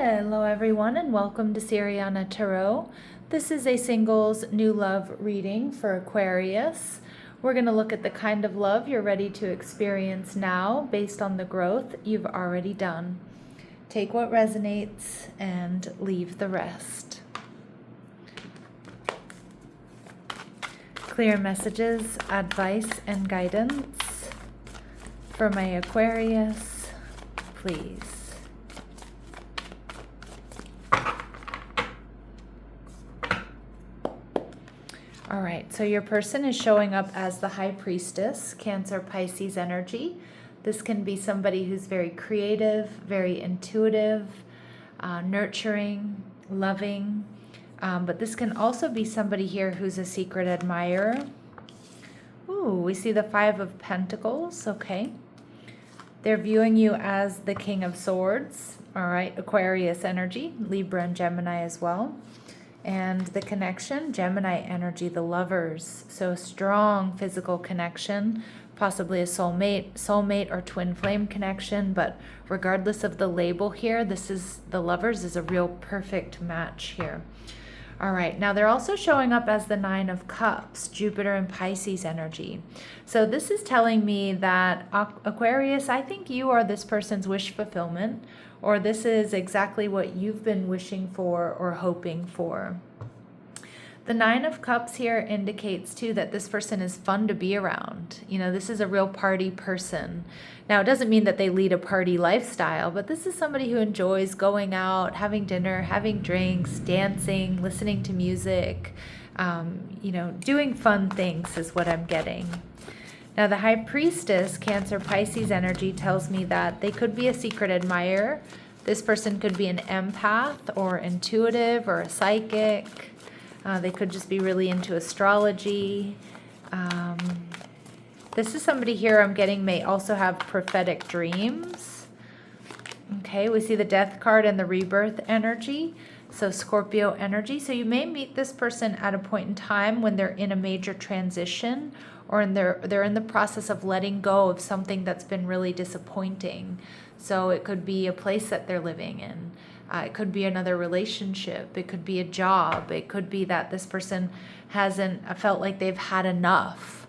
Hello everyone and welcome to Siriana Tarot. This is a singles new love reading for Aquarius. We're going to look at the kind of love you're ready to experience now based on the growth you've already done. Take what resonates and leave the rest. Clear messages, advice, and guidance for my Aquarius, please. All right, so your person is showing up as the High Priestess, Cancer, Pisces energy. This can be somebody who's very creative, very intuitive, nurturing, loving. But this can also be somebody here who's a secret admirer. Ooh, we see the Five of Pentacles, okay. They're viewing you as the King of Swords, all right, Aquarius energy, Libra and Gemini as well. And the connection, Gemini energy, the lovers. So strong physical connection, possibly a soulmate or twin flame connection. But regardless of the label here, the lovers is a real perfect match here. All right, now they're also showing up as the Nine of Cups, Jupiter and Pisces energy. So this is telling me that Aquarius, I think you are this person's wish fulfillment, or this is exactly what you've been wishing for or hoping for. The Nine of Cups here indicates too that this person is fun to be around. You know, this is a real party person. Now, it doesn't mean that they lead a party lifestyle, but this is somebody who enjoys going out, having dinner, having drinks, dancing, listening to music, you know, doing fun things is what I'm getting. Now, the High Priestess, Cancer, Pisces energy tells me that they could be a secret admirer. This person could be an empath or intuitive or a psychic. They could just be really into astrology. This is somebody here I'm getting may also have prophetic dreams. Okay, we see the Death card and the Rebirth energy. So Scorpio energy. So you may meet this person at a point in time when they're in a major transition, or they're in the process of letting go of something that's been really disappointing. So it could be a place that they're living in. It could be another relationship. It could be a job. It could be that this person hasn't felt like they've had enough.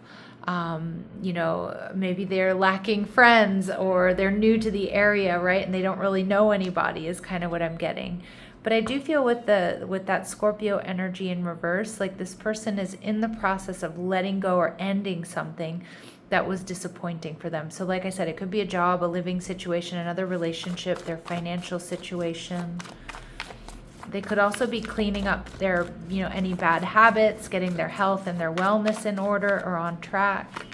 You know, maybe they're lacking friends, or they're new to the area, right? And they don't really know anybody is kind of what I'm getting. But I do feel with that Scorpio energy in reverse, like this person is in the process of letting go or ending something that was disappointing for them. So like I said, it could be a job, a living situation, another relationship, their financial situation. They could also be cleaning up their, you know, any bad habits, getting their health and their wellness in order or on track.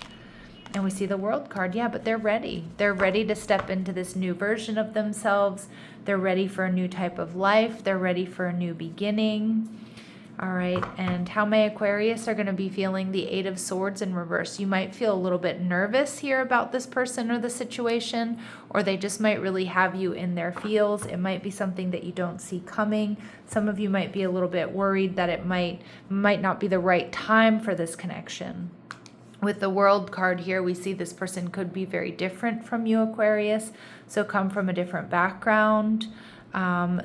And we see the World card. Yeah, but they're ready. They're ready to step into this new version of themselves. They're ready for a new type of life. They're ready for a new beginning. All right, and how my Aquarius are going to be feeling the Eight of Swords in reverse. You might feel a little bit nervous here about this person or the situation, or they just might really have you in their feels. It might be something that you don't see coming. Some of you might be a little bit worried that it might not be the right time for this connection. With the World card here, we see this person could be very different from you, Aquarius, so come from a different background.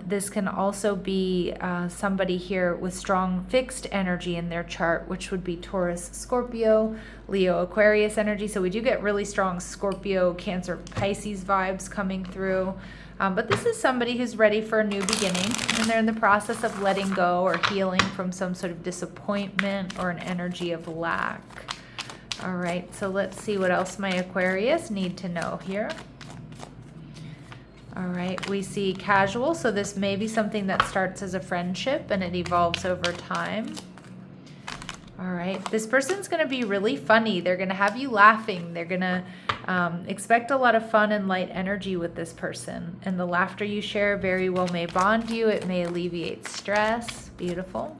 This can also be somebody here with strong fixed energy in their chart, which would be Taurus, Scorpio, Leo, Aquarius energy. So we do get really strong Scorpio, Cancer, Pisces vibes coming through. But this is somebody who's ready for a new beginning, and they're in the process of letting go or healing from some sort of disappointment or an energy of lack. All right, so let's see what else my Aquarius need to know here. All right, we see casual, so this may be something that starts as a friendship and it evolves over time. All right, this person's going to be really funny. They're going to have you laughing. They're going to expect a lot of fun and light energy with this person. And the laughter you share very well may bond you. It may alleviate stress. Beautiful.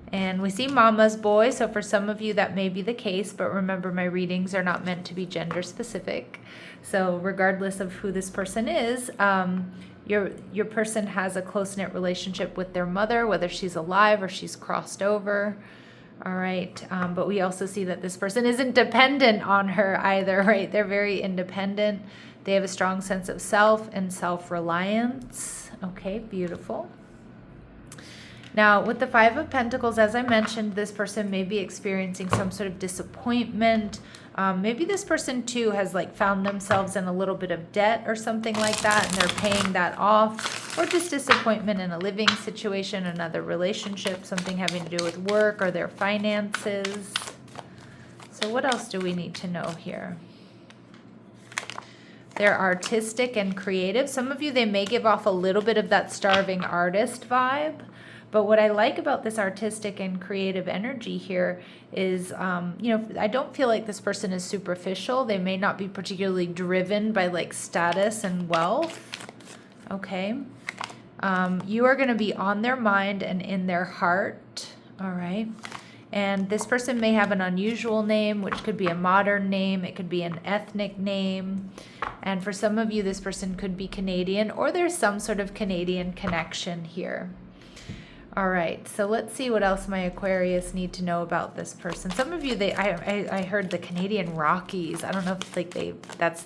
And we see mama's boy, so for some of you that may be the case, but remember my readings are not meant to be gender specific. So regardless of who this person is, your person has a close-knit relationship with their mother, whether she's alive or she's crossed over. All right. But we also see that this person isn't dependent on her either, right? They're very independent. They have a strong sense of self and self-reliance. Okay, beautiful. Now, with the Five of Pentacles, as I mentioned, this person may be experiencing some sort of disappointment. Maybe this person, too, has like found themselves in a little bit of debt or something like that, and they're paying that off. Or just disappointment in a living situation, another relationship, something having to do with work or their finances. So what else do we need to know here? They're artistic and creative. Some of you, they may give off a little bit of that starving artist vibe. But what I like about this artistic and creative energy here is, I don't feel like this person is superficial. They may not be particularly driven by like status and wealth. Okay. You are going to be on their mind and in their heart. All right. And this person may have an unusual name, which could be a modern name. It could be an ethnic name. And for some of you, this person could be Canadian, or there's some sort of Canadian connection here. All right, so let's see what else my Aquarius need to know about this person. Some of you, I heard the Canadian Rockies. I don't know if like that's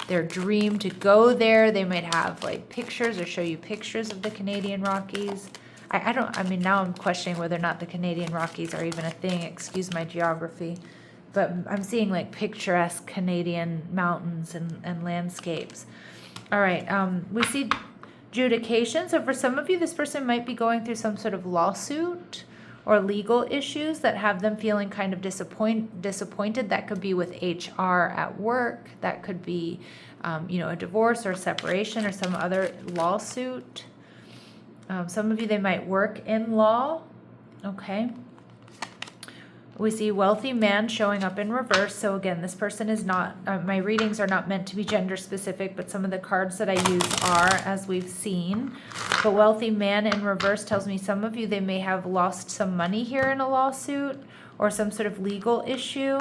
their dream to go there. They might have like pictures or show you pictures of the Canadian Rockies. I mean, now I'm questioning whether or not the Canadian Rockies are even a thing. Excuse my geography. But I'm seeing like picturesque Canadian mountains and landscapes. All right, we see adjudication. So for some of you, this person might be going through some sort of lawsuit or legal issues that have them feeling kind of disappointed. That could be with HR at work. That could be, a divorce or separation or some other lawsuit. Some of you, they might work in law. Okay. We see wealthy man showing up in reverse. So again, this person is not, my readings are not meant to be gender specific, but some of the cards that I use are, as we've seen. But wealthy man in reverse tells me some of you, they may have lost some money here in a lawsuit or some sort of legal issue.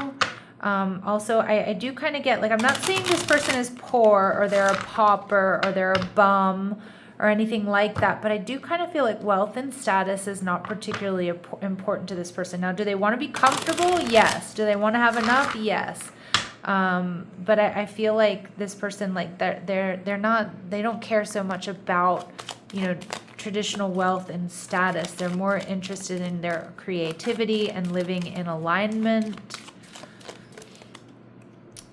Also, I do kind of get, like, I'm not saying this person is poor or they're a pauper or they're a bum or anything like that, but I do kind of feel like wealth and status is not particularly important to this person. Now, do they want to be comfortable? Yes. Do they want to have enough? Yes. But I feel like this person, like they don't care so much about, traditional wealth and status. They're more interested in their creativity and living in alignment.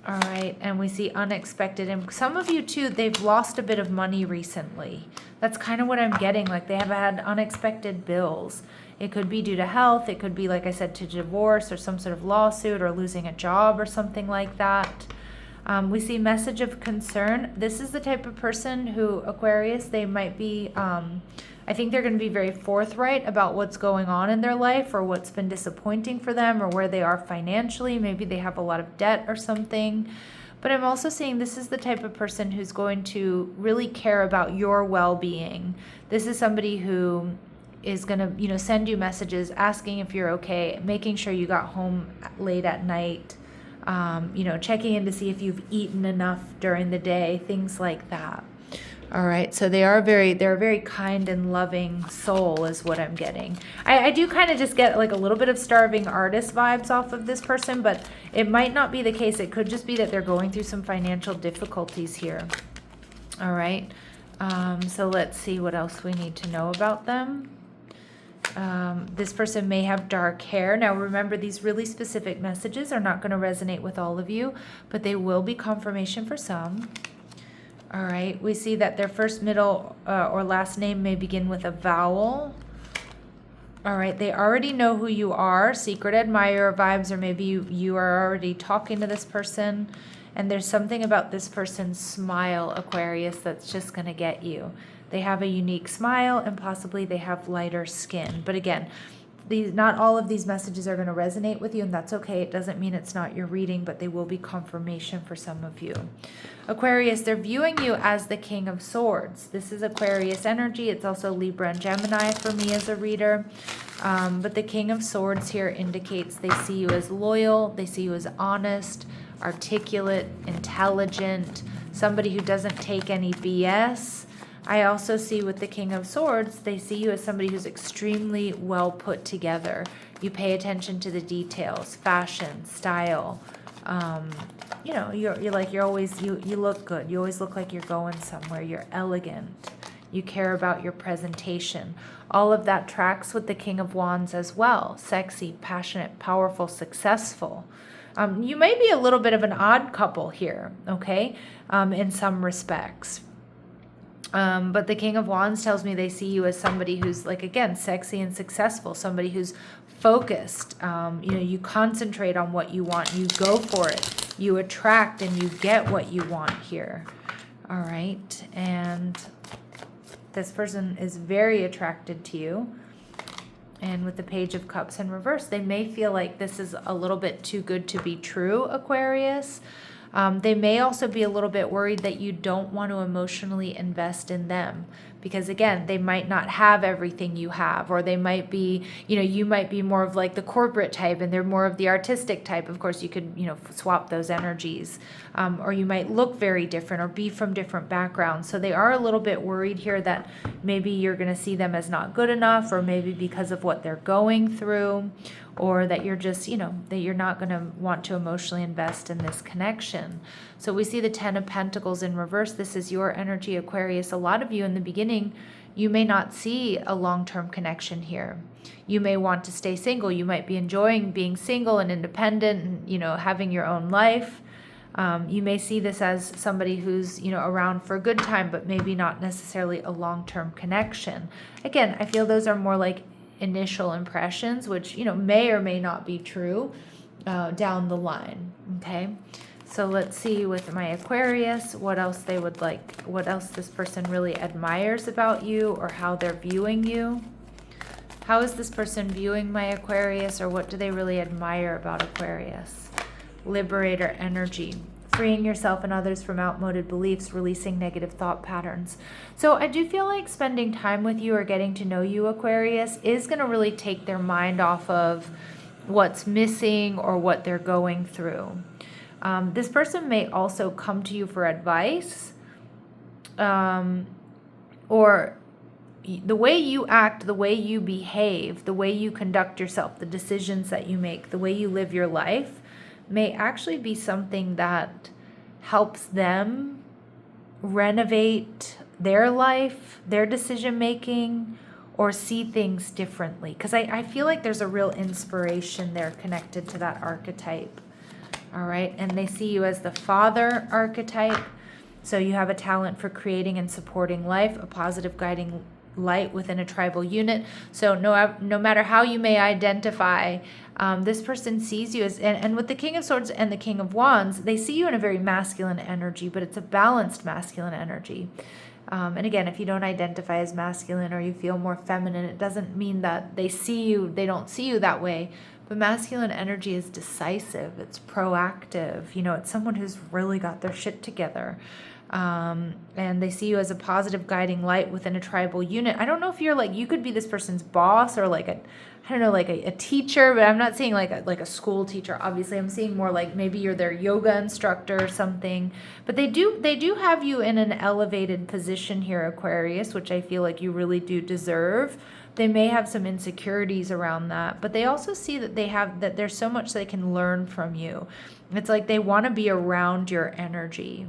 All right, and we see unexpected. And some of you, too, they've lost a bit of money recently. That's kind of what I'm getting. Like, they have had unexpected bills. It could be due to health. It could be, like I said, to divorce or some sort of lawsuit or losing a job or something like that. We see message of concern. This is the type of person who, Aquarius, they might be... I think they're going to be very forthright about what's going on in their life or what's been disappointing for them or where they are financially. Maybe they have a lot of debt or something. But I'm also seeing this is the type of person who's going to really care about your well-being. This is somebody who is going to, send you messages asking if you're okay, making sure you got home late at night, checking in to see if you've eaten enough during the day, things like that. All right, so they're a very kind and loving soul is what I'm getting. I do kind of just get like a little bit of starving artist vibes off of this person, but it might not be the case. It could just be that they're going through some financial difficulties here. All right, so let's see what else we need to know about them. This person may have dark hair. Now remember, these really specific messages are not going to resonate with all of you, but they will be confirmation for some. All right, we see that their first, middle, or last name may begin with a vowel. All right, they already know who you are, secret admirer vibes, or maybe you are already talking to this person, and there's something about this person's smile, Aquarius, that's just going to get you. They have a unique smile, and possibly they have lighter skin. But again, not all of these messages are going to resonate with you, and that's okay. It doesn't mean it's not your reading, but they will be confirmation for some of you. Aquarius, they're viewing you as the King of Swords. This is Aquarius energy. It's also Libra and Gemini for me as a reader. But the King of Swords here indicates they see you as loyal. They see you as honest, articulate, intelligent, somebody who doesn't take any BS. I also see with the King of Swords, they see you as somebody who's extremely well put together. You pay attention to the details, fashion, style. You know, you're always, you look good. You always look like you're going somewhere. You're elegant. You care about your presentation. All of that tracks with the King of Wands as well. Sexy, passionate, powerful, successful. You may be a little bit of an odd couple here, okay, in some respects. But the King of Wands tells me they see you as somebody who's, like, again, sexy and successful, somebody who's focused. You know, you concentrate on what you want, you go for it, you attract and you get what you want here. All right, and this person is very attracted to you. And with the Page of Cups in reverse, they may feel like this is a little bit too good to be true, Aquarius. They may also be a little bit worried that you don't want to emotionally invest in them, because again, they might not have everything you have, or they might be, you know, you might be more of like the corporate type and they're more of the artistic type. Of course, you could, you know, swap those energies, or you might look very different or be from different backgrounds. So they are a little bit worried here that maybe you're going to see them as not good enough, or maybe because of what they're going through, or that you're just, you know, that you're not going to want to emotionally invest in this connection. So we see the Ten of Pentacles in reverse. This is your energy, Aquarius. A lot of you in the beginning, you may not see a long-term connection here. You may want to stay single. You might be enjoying being single and independent and, you know, having your own life. You may see this as somebody who's, you know, around for a good time, but maybe not necessarily a long-term connection. Again, I feel those are more like initial impressions, which, you know, may or may not be true down the line. Okay, so let's see with my Aquarius what else they would like, what else this person really admires about you, or how they're viewing you. How is this person viewing my Aquarius, or what do they really admire about Aquarius? Liberator energy. Freeing yourself and others from outmoded beliefs, releasing negative thought patterns. So I do feel like spending time with you or getting to know you, Aquarius, is going to really take their mind off of what's missing or what they're going through. This person may also come to you for advice, or the way you act, the way you behave, the way you conduct yourself, the decisions that you make, the way you live your life may actually be something that helps them renovate their life, their decision making, or see things differently. Because I feel like there's a real inspiration there connected to that archetype. All right, and they see you as the Father archetype. So you have a talent for creating and supporting life, a positive guiding light within a tribal unit. So no matter how you may identify, this person sees you as, and with the King of Swords and the King of Wands, they see you in a very masculine energy, but it's a balanced masculine energy. And again, if you don't identify as masculine or you feel more feminine, it doesn't mean that they don't see you that way. But masculine energy is decisive. It's proactive. You know, it's someone who's really got their shit together. And they see you as a positive guiding light within a tribal unit. I don't know if you're like, you could be this person's boss or like a teacher, but I'm not seeing like a school teacher. Obviously, I'm seeing more like maybe you're their yoga instructor or something. But they do have you in an elevated position here, Aquarius, which I feel like you really do deserve. They may have some insecurities around that, but they also see that that there's so much they can learn from you. It's like they want to be around your energy.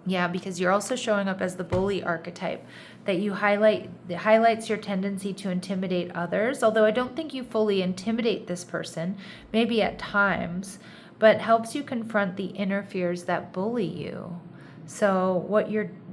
Yeah, because you're also showing up as the bully archetype, that you highlights your tendency to intimidate others, although I don't think you fully intimidate this person, maybe at times, but helps you confront the inner fears that bully you. So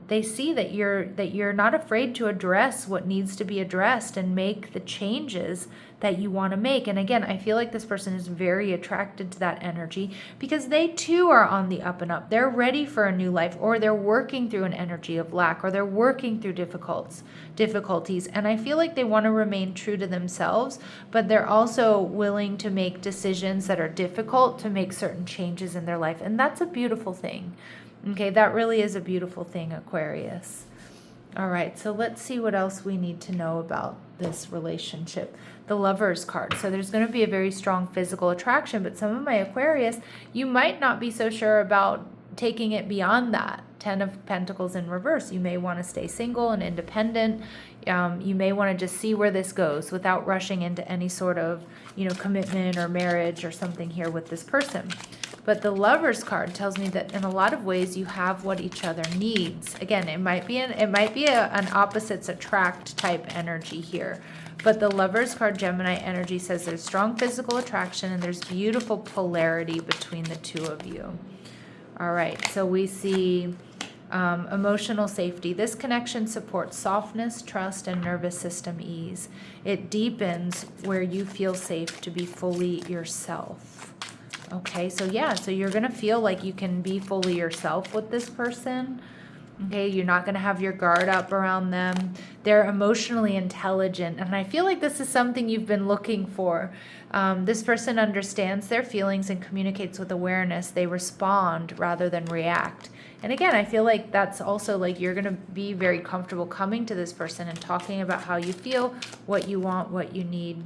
they see that you're not afraid to address what needs to be addressed and make the changes that you want to make. And again, I feel like this person is very attracted to that energy because they too are on the up and up. They're ready for a new life, or they're working through an energy of lack, or they're working through difficulties. And I feel like they want to remain true to themselves, but they're also willing to make decisions that are difficult to make certain changes in their life. And that's a beautiful thing. Okay, that really is a beautiful thing, Aquarius. All right, so let's see what else we need to know about this relationship. The Lover's card. So there's going to be a very strong physical attraction, but some of my Aquarius, you might not be so sure about taking it beyond that, Ten of Pentacles in reverse. You may want to stay single and independent. You may want to just see where this goes without rushing into any sort of, commitment or marriage or something here with this person. But the Lovers card tells me that in a lot of ways you have what each other needs. Again, it might be an opposites attract type energy here. But the Lovers card, Gemini energy, says there's strong physical attraction and there's beautiful polarity between the two of you. All right, so we see emotional safety. This connection supports softness, trust, and nervous system ease. It deepens where you feel safe to be fully yourself. Okay, so yeah, so you're going to feel like you can be fully yourself with this person. Okay, you're not going to have your guard up around them. They're emotionally intelligent, and I feel like this is something you've been looking for. This person understands their feelings and communicates with awareness. They respond rather than react. And again, I feel like that's also like you're going to be very comfortable coming to this person and talking about how you feel, what you want, what you need.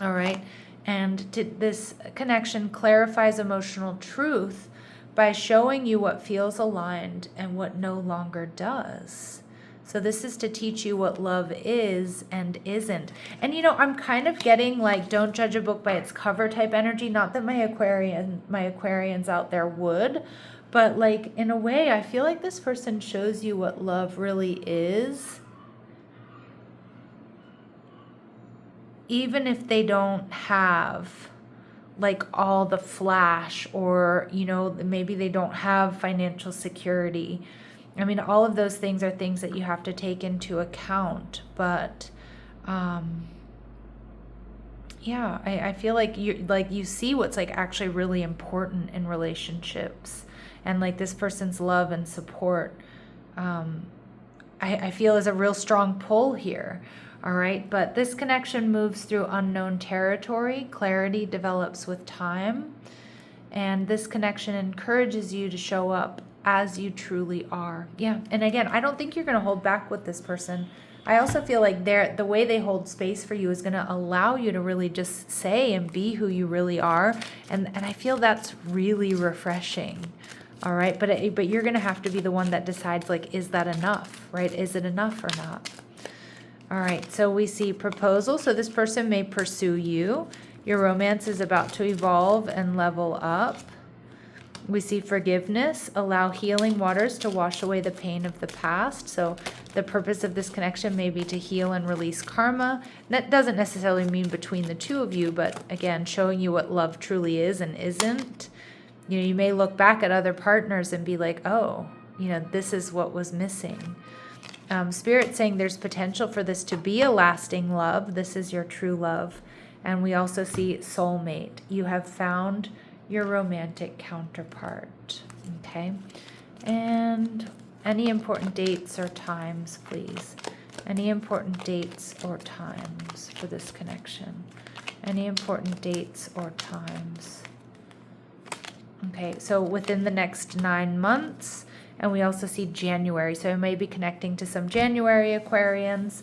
All right. And this connection clarifies emotional truth by showing you what feels aligned and what no longer does. So this is to teach you what love is and isn't. And I'm kind of getting like, don't judge a book by its cover type energy. Not that my Aquarians out there would, but like in a way, I feel like this person shows you what love really is, even if they don't have like all the flash, or maybe they don't have financial security. I mean, all of those things are things that you have to take into account. But yeah, I feel like you see what's like actually really important in relationships, and like this person's love and support, I feel is a real strong pull here. All right, but this connection moves through unknown territory. Clarity develops with time, and this connection encourages you to show up as you truly are. Yeah, and again, I don't think you're going to hold back with this person. I also feel like the way they hold space for you is going to allow you to really just say and be who you really are, and I feel that's really refreshing. All right, but you're going to have to be the one that decides, like, is that enough, right? Is it enough or not? All right, so we see proposal. So this person may pursue you. Your romance is about to evolve and level up. We see forgiveness. Allow healing waters to wash away the pain of the past. So the purpose of this connection may be to heal and release karma. That doesn't necessarily mean between the two of you, but again, showing you what love truly is and isn't. You may look back at other partners and be like, oh, this is what was missing. Spirit saying there's potential for this to be a lasting love. This is your true love. And we also see soulmate. You have found your romantic counterpart. Okay. And any important dates or times, please. Any important dates or times for this connection? Any important dates or times? Okay, so within the next 9 months. And we also see January. So it may be connecting to some January Aquarians,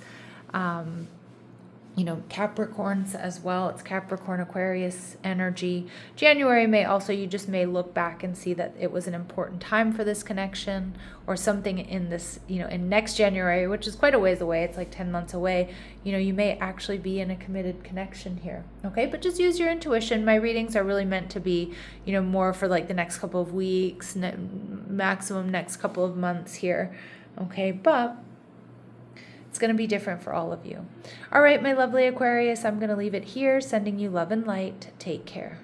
Capricorns as well. It's Capricorn Aquarius energy. January may also, you just may look back and see that it was an important time for this connection, or something in this, in next January, which is quite a ways away. It's like 10 months away. You may actually be in a committed connection here. Okay, but just use your intuition. My readings are really meant to be, more for like the next couple of weeks, maximum next couple of months here. Okay, but it's going to be different for all of you. All right, my lovely Aquarius, I'm going to leave it here, sending you love and light. Take care.